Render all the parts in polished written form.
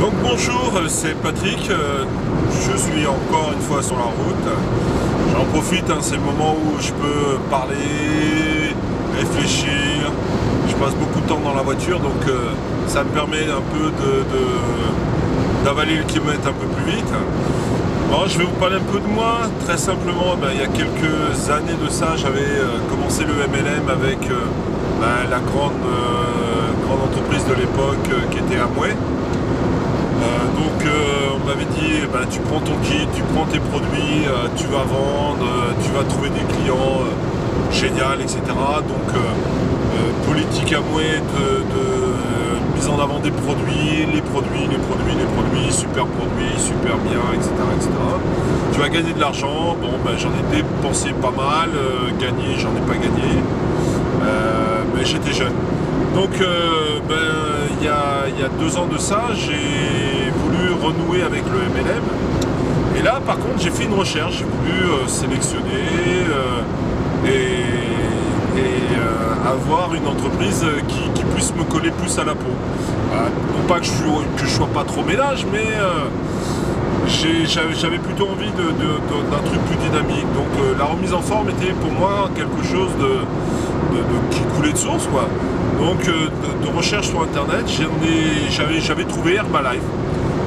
Donc bonjour, c'est Patrick, je suis encore une fois sur la route. J'en profite, c'est le moment où je peux parler, réfléchir. Je passe beaucoup de temps dans la voiture, donc ça me permet un peu d'avaler le kilomètre un peu plus vite. Bon, je vais vous parler un peu de moi. Très simplement, il y a quelques années de ça, j'avais commencé le MLM avec la grande entreprise de l'époque qui était Amway. On m'avait dit, tu prends ton kit, tu prends tes produits, tu vas vendre, tu vas trouver des clients génial, etc. Donc politique Amway de mise en avant des produits, les produits, super bien, etc. Tu vas gagner de l'argent. Bon, j'en ai dépensé pas mal, gagné, j'en ai pas gagné, mais j'étais jeune. Donc il y a 2 ans de ça, j'ai voulu renouer avec le MLM. Et là, par contre, j'ai fait une recherche. J'ai voulu sélectionner avoir une entreprise qui puisse me coller plus à la peau. Non pas que je sois pas trop ménage, mais j'avais plutôt envie d'un truc plus dynamique. Donc la remise en forme était pour moi quelque chose qui coulait de source, quoi. Donc de recherche sur internet, j'avais trouvé Herbalife,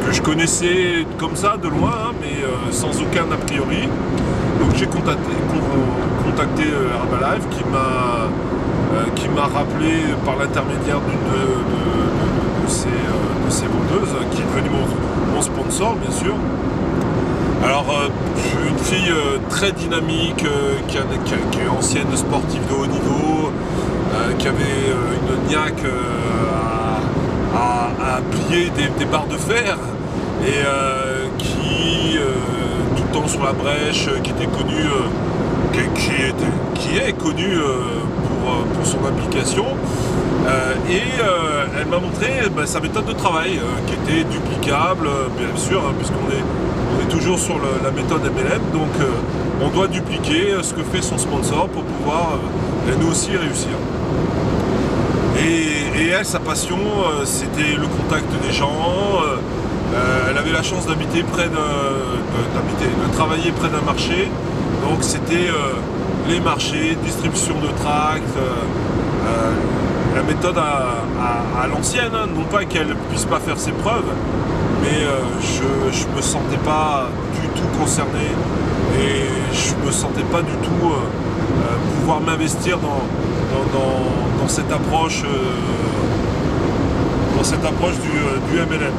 que je connaissais comme ça de loin, mais sans aucun a priori. Donc j'ai contacté Herbalife qui m'a rappelé par l'intermédiaire d'une de ses vendeuses, qui est devenue mon sponsor, bien sûr. Alors, une fille très dynamique, qui est ancienne sportive de haut niveau, qui avait une niaque à plier des barres de fer, et qui, tout le temps sur la brèche, qui était connue, qui est connue pour son implication. Elle m'a montré sa méthode de travail, qui était duplicable, bien sûr, puisqu'on est toujours sur la méthode MLM, donc on doit dupliquer ce que fait son sponsor pour pouvoir nous aussi réussir. Et elle, sa passion, c'était le contact des gens. Elle avait la chance d'habiter de travailler près d'un marché, donc c'était les marchés, distribution de tracts, la méthode à l'ancienne, non pas qu'elle puisse pas faire ses preuves, mais je me sentais pas du tout concerné, et je me sentais pas du tout pouvoir m'investir dans cette approche du MLM.